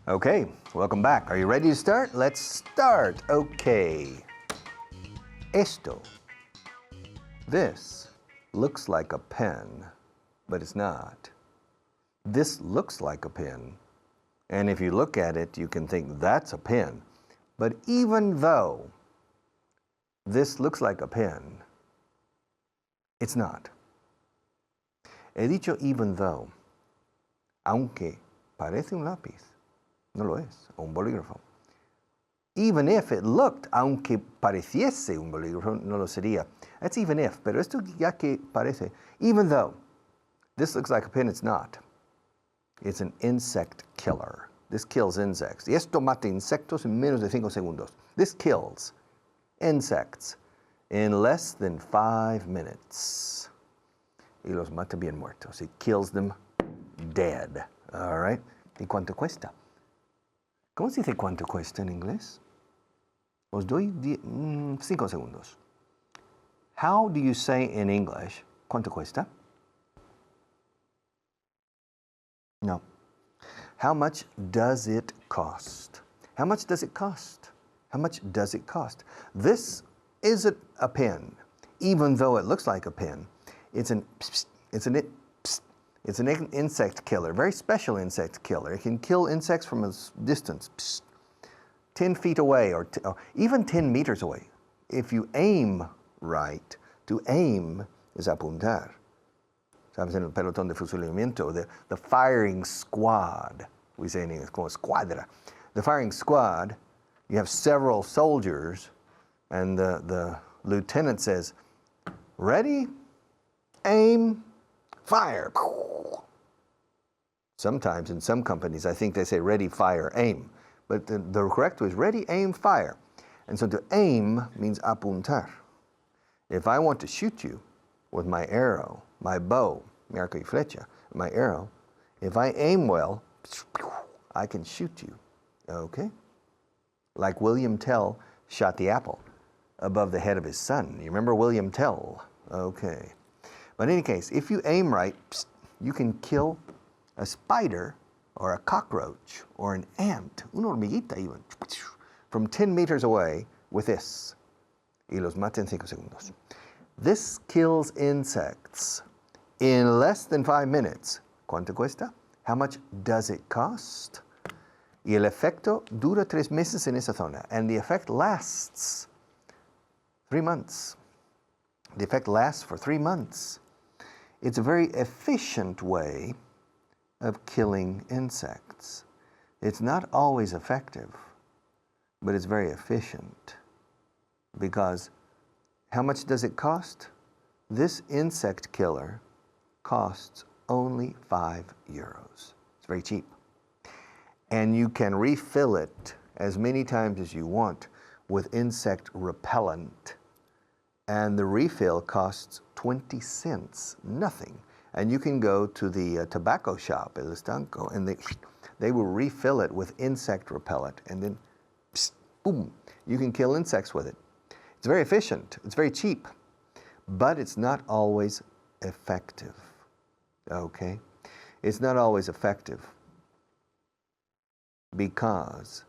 Okay, welcome back. Are you ready to start? Let's start. Okay. Esto. This looks like a pen, but it's not. This looks like a pen, and if you look at it, you can think that's a pen. But even though this looks like a pen, it's not. He dicho even though, aunque parece un lápiz, no lo es, o un bolígrafo. Even if it looked, aunque pareciese un bolígrafo, no lo sería. That's even if, pero esto ya que parece, even though this looks like a pen, it's not. It's an insect killer. This kills insects. Y esto mata insectos en menos de 5 segundos. This kills insects in less than 5 minutes. Y los mata bien muertos. It kills them dead. All right? ¿Y cuánto cuesta? ¿Cómo se dice cuánto cuesta en inglés? Os doy 5 segundos. How do you say in English, cuánto cuesta? No. How much does it cost? How much does it cost? How much does it cost? This isn't a pen, even though it looks like a pen. It's an insect killer, very special insect killer. It can kill insects from a distance, 10 feet away or even 10 meters away. If you aim right, to aim is apuntar. Sabes, en el pelotón de fusilamiento, the firing squad, we say in English, como escuadra. The firing squad, you have several soldiers, and the lieutenant says, ready, aim, fire. Sometimes in some companies, I think they say ready, fire, aim. But the correct was ready, aim, fire. And so to aim means apuntar. If I want to shoot you with my arrow, my bow, mi arco y flecha, my arrow, if I aim well, I can shoot you. Okay? Like William Tell shot the apple above the head of his son. You remember William Tell? Okay. But in any case, if you aim right, you can kill a spider or a cockroach or an ant, una hormiguita even, from 10 meters away with this. Y los mata en 5 segundos. This kills insects in less than 5 minutes. ¿Cuánto cuesta? How much does it cost? Y el efecto dura 3 meses en esa zona. And the effect lasts 3 months. The effect lasts for 3 months. It's a very efficient way of killing insects. It's not always effective, but it's very efficient. Because how much does it cost? This insect killer costs only €5. It's very cheap. And you can refill it as many times as you want with insect repellent. And the refill costs 20 cents, nothing. And you can go to the tobacco shop, El Estanco, and they will refill it with insect repellent. And then, boom, you can kill insects with it. It's very efficient. It's very cheap. But it's not always effective. Okay? It's not always effective because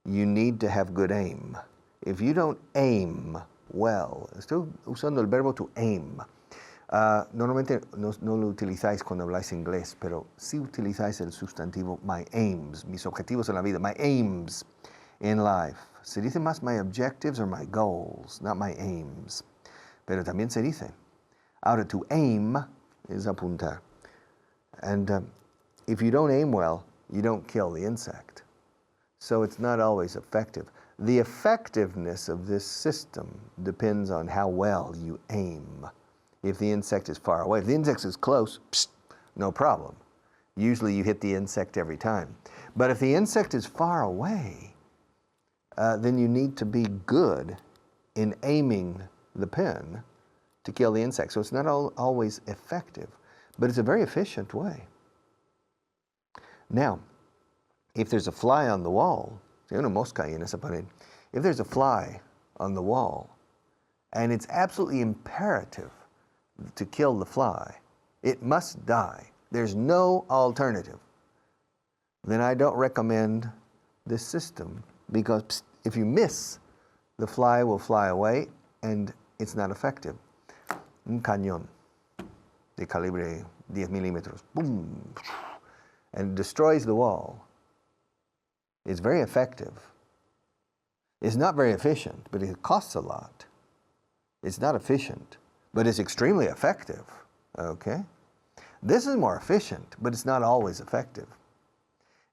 you need to have good aim. If you don't aim well, estoy usando el verbo to aim. Normalmente no lo utilizáis cuando habláis inglés, pero sí utilizáis el sustantivo my aims, mis objetivos en la vida, my aims in life. Se dice más my objectives or my goals, not my aims. Pero también se dice. Ahora, to aim is apuntar. And if you don't aim well, you don't kill the insect. So it's not always effective. The effectiveness of this system depends on how well you aim. If the insect is far away, if the insect is close, no problem. Usually you hit the insect every time. But if the insect is far away, then you need to be good in aiming the pen to kill the insect. So it's not always effective, but it's a very efficient way. Now, if there's a fly on the wall, if there's a fly on the wall, and it's absolutely imperative to kill the fly, it must die. There's no alternative. then I don't recommend this system, because if you miss, the fly will fly away and it's not effective. Un cañón de calibre 10 milímetros, boom, and destroys the wall. It's very effective. It's not very efficient, but it costs a lot. It's not efficient, but it's extremely effective, okay? This is more efficient, but it's not always effective.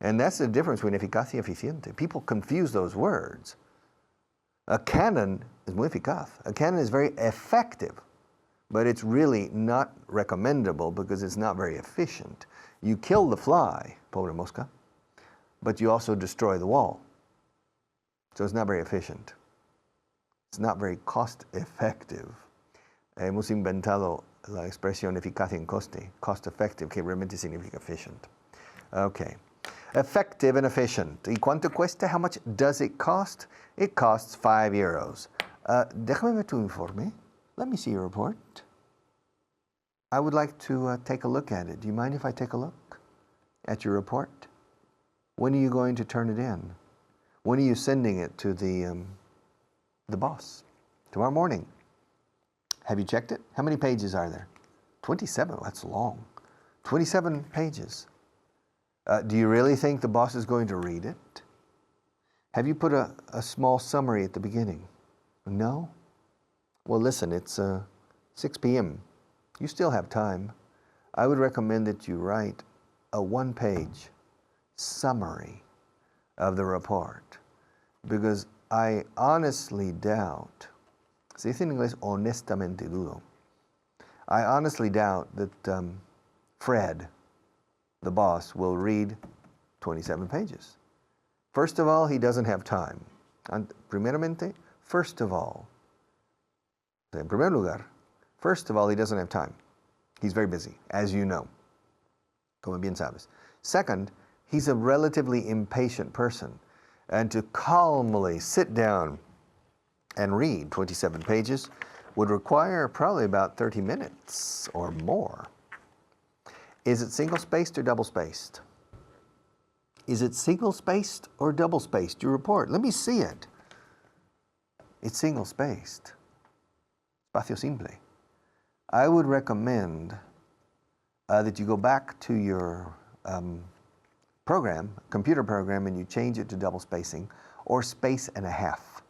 And that's the difference between eficacia y eficiente. People confuse those words. A cannon is muy eficaz. A cannon is very effective, but it's really not recommendable because it's not very efficient. You kill the fly, pobre mosca, but you also destroy the wall. So it's not very efficient. It's not very cost effective. Hemos inventado la expresión eficacia en coste, cost effective, que realmente significa efficient. Okay. Effective and efficient. ¿Y cuánto cuesta? How much does it cost? It costs €5. Déjame ver tu informe. Let me see your report. I would like to take a look at it. Do you mind if I take a look at your report? When are you going to turn it in? When are you sending it to the boss? Tomorrow morning. Have you checked it? How many pages are there? 27. That's long. 27 pages. Do you really think the boss is going to read it? Have you put a small summary at the beginning? No? Well, listen, it's 6 p.m. You still have time. I would recommend that you write a one-page summary of the report, because I honestly doubt, se dice en inglés honestamente dudo, I honestly doubt that Fred, the boss, will read 27 pages. First of all, he doesn't have time. Primeramente, first of all, en primer lugar, first of all, he doesn't have time. He's very busy, as you know, como bien sabes. Second, he's a relatively impatient person, and to calmly sit down and read 27 pages would require probably about 30 minutes or more. Is it single-spaced or double-spaced? Is it single-spaced or double-spaced, your report? Let me see it. It's single-spaced. Espacio simple. I would recommend that you go back to your computer program, and you change it to double spacing or space and a half.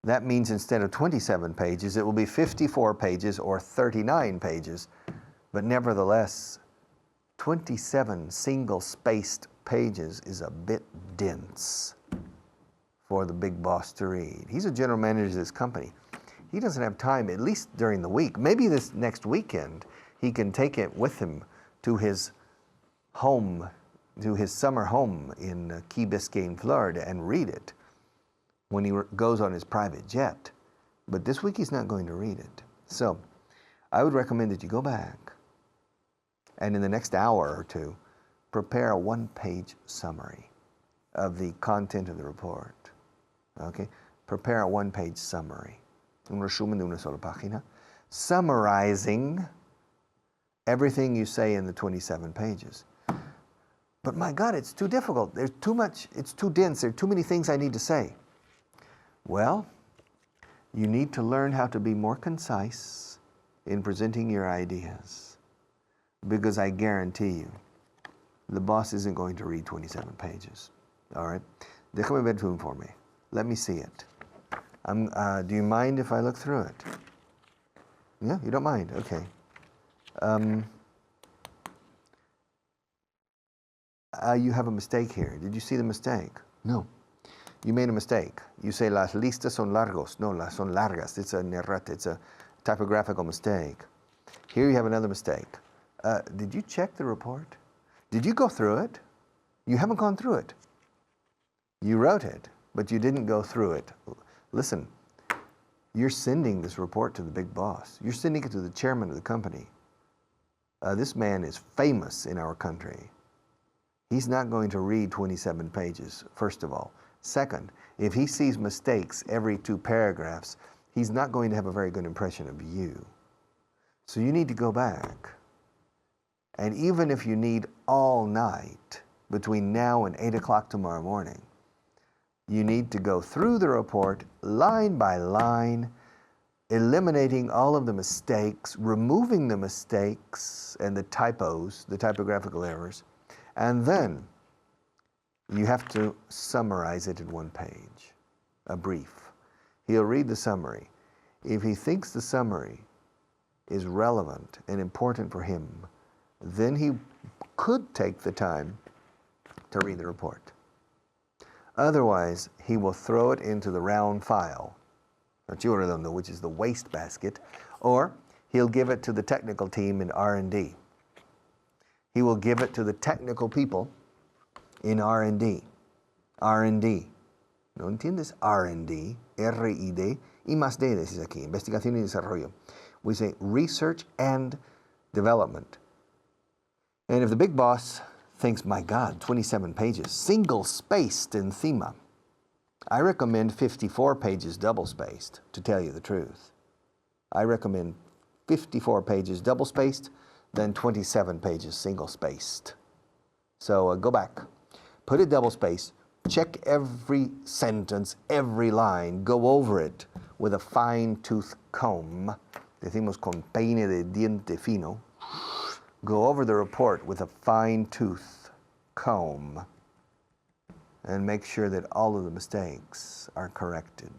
That means instead of 27 pages, it will be 54 pages or 39 pages. But nevertheless, 27 single-spaced pages is a bit dense for the big boss to read. He's a general manager of this company. He doesn't have time, at least during the week. Maybe this next weekend, he can take it with him to his home, to his summer home in Key Biscayne, Florida, and read it when he goes on his private jet. But this week, he's not going to read it. So I would recommend that you go back, and in the next hour or two, prepare a one-page summary of the content of the report. Okay? Prepare a one-page summary. Un resumen de una sola página, summarizing everything you say in the 27 pages. But my God, it's too difficult. There's too much, it's too dense. There are too many things I need to say. Well, you need to learn how to be more concise in presenting your ideas, because I guarantee you, the boss isn't going to read 27 pages. All right? Déjame ver tu informe. Let me see it. Do you mind if I look through it? Yeah, you don't mind? Okay. You have a mistake here. Did you see the mistake? No. You made a mistake. You say las listas son largos. No, las son largas. It's an errata. It's a typographical mistake. Here you have another mistake. Did you check the report? Did you go through it? You haven't gone through it. You wrote it, but you didn't go through it. Listen, you're sending this report to the big boss. You're sending it to the chairman of the company. This man is famous in our country. He's not going to read 27 pages, first of all. Second, if he sees mistakes every 2 paragraphs, he's not going to have a very good impression of you. So you need to go back. And even if you need all night, between now and 8 o'clock tomorrow morning. You need to go through the report line by line, eliminating all of the mistakes, removing the mistakes and the typos, the typographical errors, and then you have to summarize it in one page, a brief. He'll read the summary. If he thinks the summary is relevant and important for him, then he could take the time to read the report. Otherwise, he will throw it into the round file, archivo redondo, which is the waste basket, or he'll give it to the technical team in R&D. He will give it to the technical people in R&D. R&D. ¿No entiendes? R&D, R-I-D, y más D decís aquí, investigación y desarrollo. We say research and development. And if the big boss thinks, my God, 27 pages, single-spaced encima, I recommend 54 pages double-spaced, to tell you the truth. I recommend 54 pages double-spaced, then 27 pages single-spaced. So go back, put it double-spaced, check every sentence, every line, go over it with a fine-tooth comb. Decimos con peine de diente fino. Go over the report with a fine-tooth comb and make sure that all of the mistakes are corrected.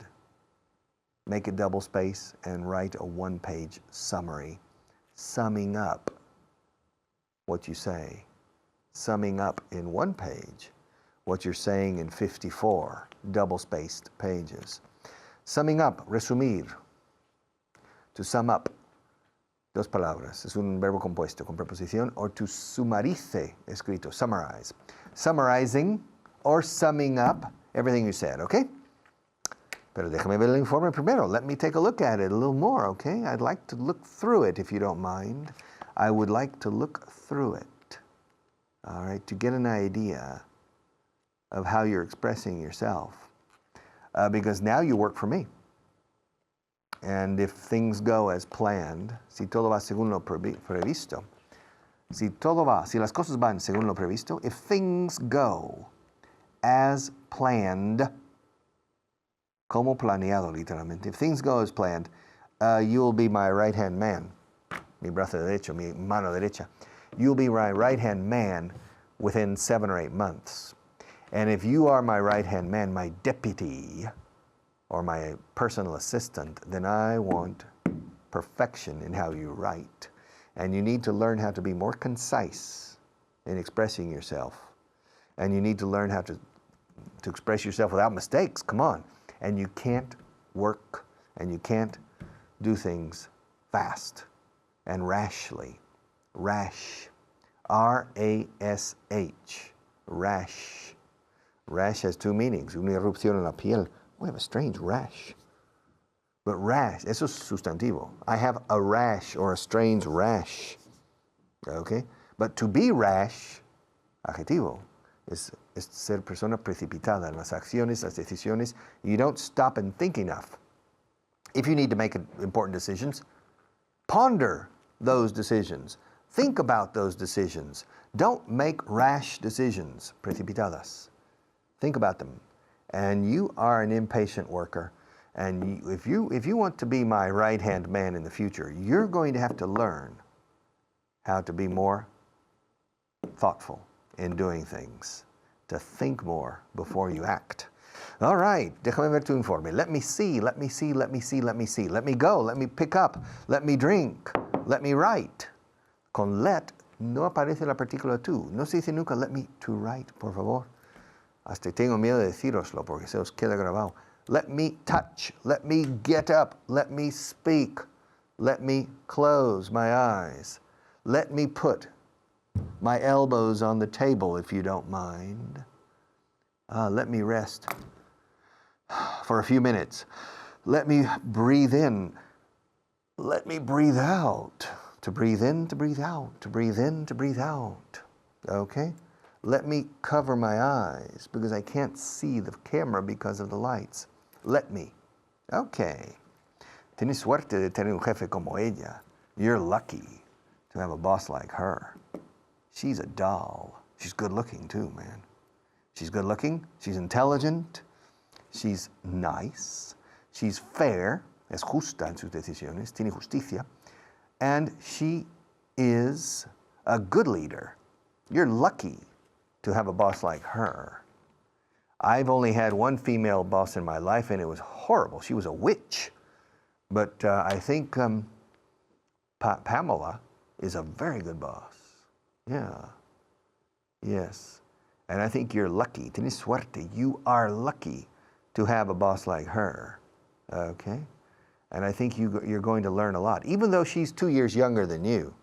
Make it double space and write a one-page summary, summing up what you say. Summing up in one page what you're saying in 54 double-spaced pages. Summing up, resumir. To sum up, dos palabras, es un verbo compuesto con preposición, or to sumarice, escrito, summarize. Summarizing or summing up everything you said, okay? Pero déjame ver el informe primero. Let me take a look at it a little more, okay? I'd like to look through it, if you don't mind. I would like to look through it, all right, to get an idea of how you're expressing yourself. Because now you work for me. And if things go as planned, si todo va según lo previsto, si las cosas van según lo previsto, if things go as planned, como planeado literalmente, if things go as planned, you'll be my right-hand man, mi brazo derecho, mi mano derecha. You'll be my right-hand man within 7 or 8 months. And if you are my right-hand man, my deputy, or my personal assistant, then I want perfection in how you write. And you need to learn how to be more concise in expressing yourself. And you need to learn how to express yourself without mistakes, come on. And you can't work and you can't do things fast and rashly. Rash, R-A-S-H, rash. Rash has 2 meanings, una erupción en la piel. We have a strange rash. But rash, eso es sustantivo. I have a rash or a strange rash. Okay? But to be rash, adjetivo, es ser persona precipitada en las acciones, las decisiones. You don't stop and think enough. If you need to make important decisions, ponder those decisions. Think about those decisions. Don't make rash decisions, precipitadas. Think about them. And you are an impatient worker. And if you want to be my right-hand man in the future, you're going to have to learn how to be more thoughtful in doing things, to think more before you act. All right, déjame ver tu informe. Let me see, let me see, let me see, let me see. Let me go, let me pick up, let me drink, let me write. Con let no aparece la partícula tú. No se dice nunca let me to write, por favor. Hasta tengo miedo de decíroslo porque se os queda grabado. Let me touch, let me get up, let me speak, let me close my eyes. Let me put my elbows on the table if you don't mind. Let me rest for a few minutes. Let me breathe in. Let me breathe out. To breathe in, to breathe out, to breathe in, to breathe out. Okay? Let me cover my eyes because I can't see the camera because of the lights. Let me. Okay. Tienes suerte de tener un jefe como ella. You're lucky to have a boss like her. She's a doll. She's good looking too, man. She's good looking, she's intelligent, she's nice, she's fair, es justa en sus decisiones, tiene justicia, and she is a good leader. You're lucky to have a boss like her. I've only had one female boss in my life, and it was horrible. She was a witch. But I think Pamela is a very good boss. Yeah. Yes. And I think you're lucky. Tienes suerte. You are lucky to have a boss like her. Okay? And I think you're going to learn a lot. Even though she's 2 years younger than you.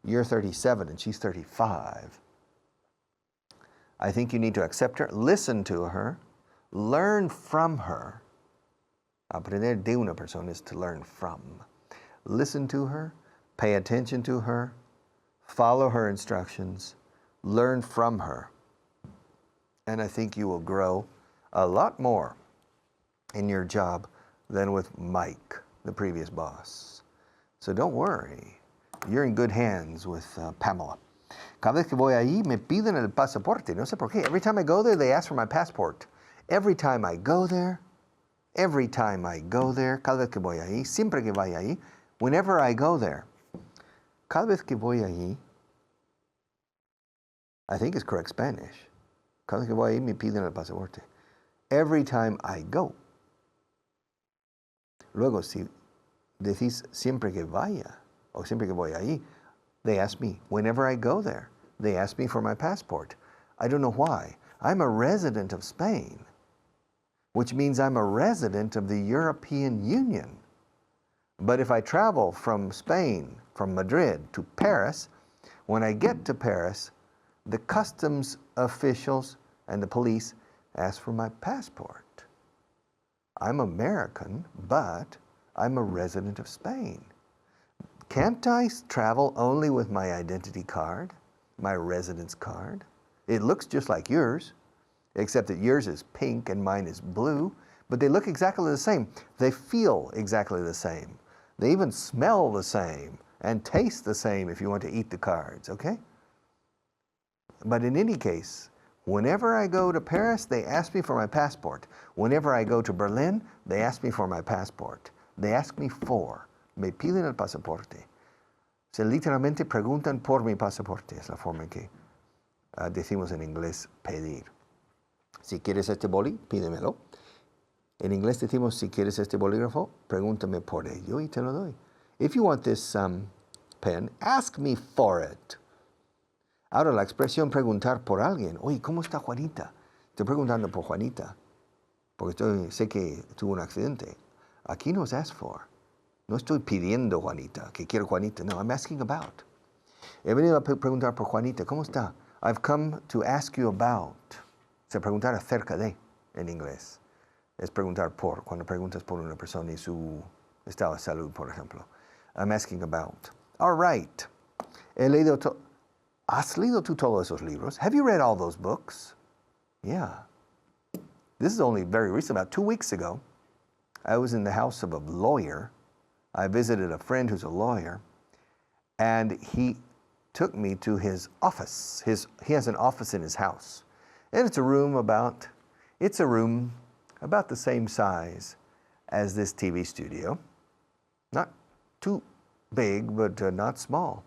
You're 37 and she's 35. I think you need to accept her, listen to her, learn from her. Aprender de una persona is to learn from. Listen to her, pay attention to her, follow her instructions, learn from her. And I think you will grow a lot more in your job than with Mike, the previous boss. So don't worry. You're in good hands with Pamela. Cada vez que voy ahí me piden el pasaporte. No sé por qué. Every time I go there, they ask for my passport. Every time I go there, cada vez que voy ahí, siempre que vaya ahí, whenever I go there, cada vez que voy ahí, I think it's correct Spanish. Cada vez que voy ahí me piden el pasaporte. Every time I go. Luego, si decís siempre que vaya, o siempre que voy ahí, they ask me. Whenever I go there, they ask me for my passport. I don't know why. I'm a resident of Spain, which means I'm a resident of the European Union. But if I travel from Spain, from Madrid to Paris, when I get to Paris, the customs officials and the police ask for my passport. I'm American, but I'm a resident of Spain. Can't I travel only with my identity card, my residence card? It looks just like yours, except that yours is pink and mine is blue, but they look exactly the same. They feel exactly the same. They even smell the same and taste the same if you want to eat the cards, okay? But in any case, whenever I go to Paris, they ask me for my passport. Whenever I go to Berlin, they ask me for my passport. They ask me for, me piden el pasaporte. Se literalmente preguntan por mi pasaporte, es la forma en que decimos en inglés pedir. Si quieres este boli, pídemelo. En inglés decimos, si quieres este bolígrafo, pregúntame por ello y te lo doy. If you want this pen, ask me for it. Ahora, la expresión preguntar por alguien. Oye, ¿cómo está Juanita? Estoy preguntando por Juanita, porque sé que tuvo un accidente. Aquí no es ask for. No estoy pidiendo Juanita, que quiero Juanita. No, I'm asking about. He venido a preguntar por Juanita. ¿Cómo está? I've come to ask you about. Se preguntar acerca de, en inglés. Es preguntar por, cuando preguntas por una persona y su estado de salud, por ejemplo. I'm asking about. All right. ¿Has leído tú todos esos libros? Have you read all those books? Yeah. This is only very recent. About 2 weeks ago, I was in the house of a lawyer. I visited a friend who's a lawyer, and he took me to his office. He has an office in his house. And it's a room about the same size as this TV studio. Not too big, but not small.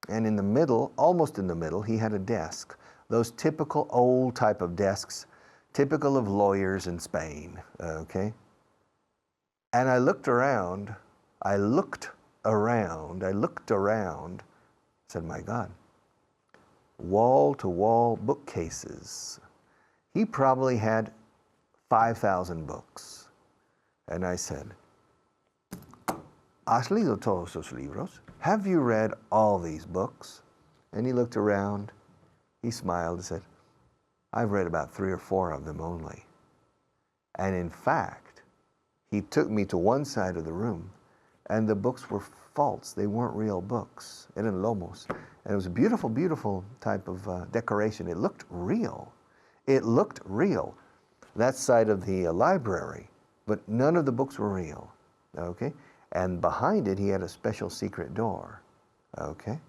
And in the middle, almost in the middle, he had a desk. Those typical old type of desks, typical of lawyers in Spain, okay? And I looked around, said, my God, wall-to-wall bookcases. He probably had 5,000 books. And I said, ¿Has leído todos esos libros? Have you read all these books? And he looked around, he smiled and said, I've read about 3 or 4 of them only. And in fact, he took me to one side of the room, and the books were false. They weren't real books. Eran lomos. And it was a beautiful, beautiful type of decoration. It looked real. That side of the library, but none of the books were real, okay? And behind it, he had a special secret door, okay?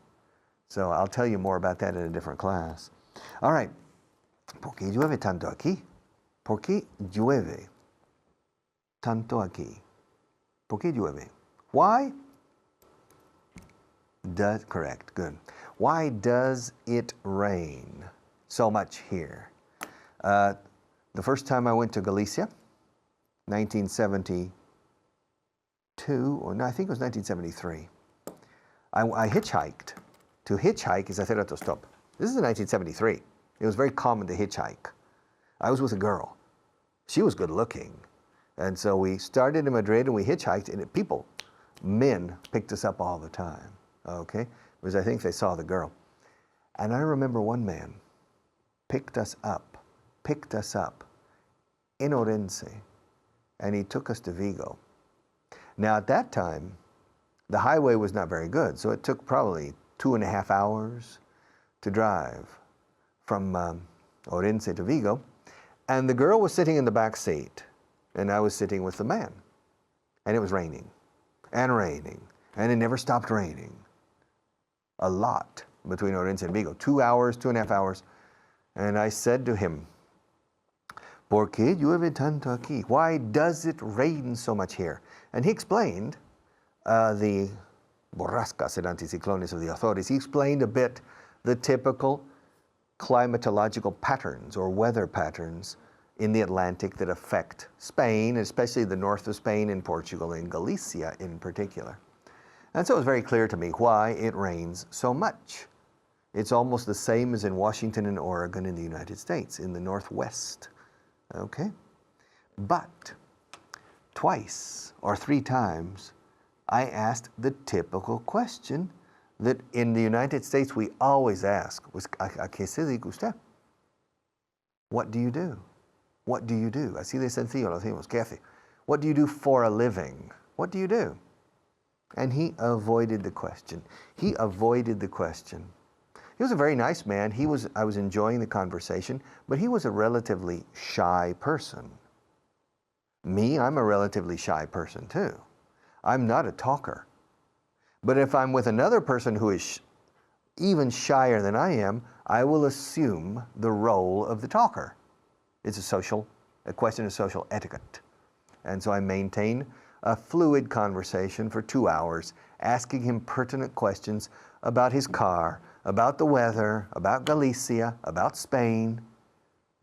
So I'll tell you more about that in a different class. All right. ¿Por qué llueve tanto aquí? ¿Por qué llueve tanto aquí? ¿Por qué llueve? Why? Correct, good. Why does it rain so much here? The first time I went to Galicia, 1972, or no, I think it was 1973. I hitchhiked. To hitchhike is hacer autostop. This is in 1973. It was very common to hitchhike. I was with a girl. She was good looking. And so we started in Madrid and we hitchhiked, and men picked us up all the time, okay? Because I think they saw the girl. And I remember one man picked us up in Orense, and he took us to Vigo. Now at that time, the highway was not very good, so it took probably 2.5 hours to drive from Orense to Vigo. And the girl was sitting in the back seat, and I was sitting with the man. And it was raining, and it never stopped raining. A lot between Orense and Vigo, 2 hours, 2.5 hours. And I said to him, ¿Por qué llueve tanto aquí? Why does it rain so much here? And he explained the borrascas and anticiclones of the Azores. He explained a bit the typical climatological patterns or weather patterns in the Atlantic that affect Spain, especially the north of Spain and Portugal and Galicia in particular. And so it was very clear to me why it rains so much. It's almost the same as in Washington and Oregon in the United States, in the Northwest. Okay? But twice or 3 times, I asked the typical question that in the United States we always ask, ¿A qué se dedica usted? What do you do? What do you do? Así de sencillo lo decimos, ¿qué hace? What do you do for a living? What do you do? And he avoided the question. He avoided the question. He was a very nice man. I was enjoying the conversation, but he was a relatively shy person. Me, I'm a relatively shy person too. I'm not a talker. But if I'm with another person who is even shyer than I am, I will assume the role of the talker. It's a question of social etiquette. And so I maintain a fluid conversation for 2 hours, asking him pertinent questions about his car, about the weather, about Galicia, about Spain.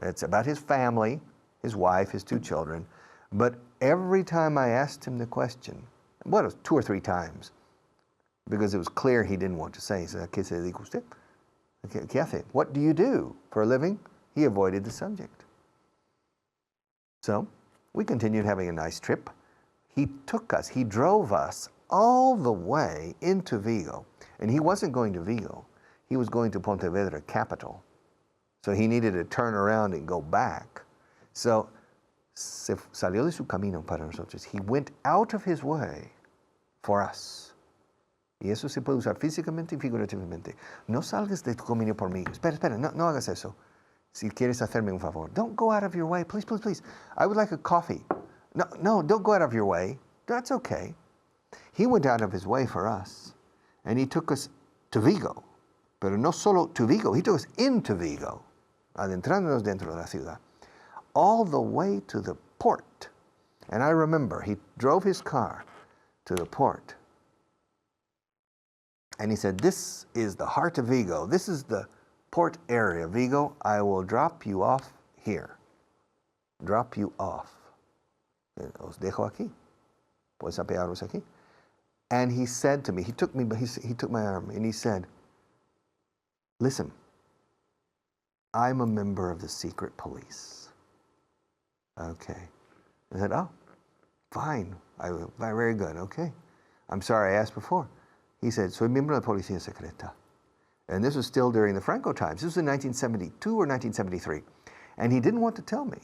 It's about his family, his wife, his 2 children. But every time I asked him the question, well, it was 2 or 3 times, because it was clear he didn't want to say. He said, ¿A qué se dedica usted? ¿Qué hace? What do you do for a living? He avoided the subject. So we continued having a nice trip. He drove us all the way into Vigo. And he wasn't going to Vigo. He was going to Pontevedra, capital. So he needed to turn around and go back. So se salió de su camino para nosotros. He went out of his way for us. Y eso se puede usar físicamente y figurativamente. No salgas de tu camino por mí. Espera, no hagas eso. Si quieres hacerme un favor. Don't go out of your way. Please, please, please. I would like a coffee. No, don't go out of your way. That's okay. He went out of his way for us. And he took us to Vigo. Pero no solo to Vigo. He took us into Vigo. Adentrándonos dentro de la ciudad. All the way to the port. And I remember he drove his car to the port. And he said, this is the heart of Vigo. This is the port area. Vigo, I will drop you off here. Drop you off. Os dejo aquí. Puedes apearos aquí. And he said to me, he took my arm and he said, listen, I'm a member of the secret police. Okay. I said, oh, fine. Very good. Okay. I'm sorry I asked before. He said, soy miembro de la policía secreta. And this was still during the Franco times. This was in 1972 or 1973. And he didn't want to tell me.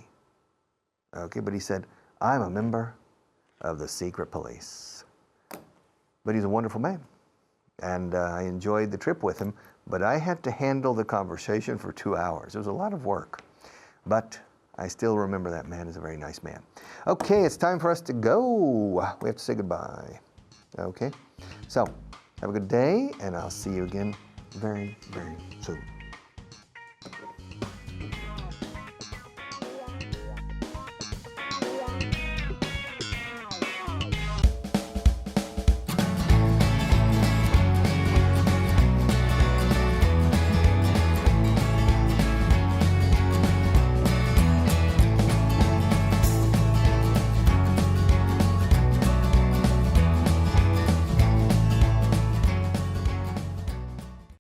Okay, but he said, I'm a member of the secret police. But he's a wonderful man. And I enjoyed the trip with him. But I had to handle the conversation for 2 hours. It was a lot of work. But I still remember that man is a very nice man. Okay, it's time for us to go. We have to say goodbye. Okay, so have a good day, and I'll see you again very, very soon.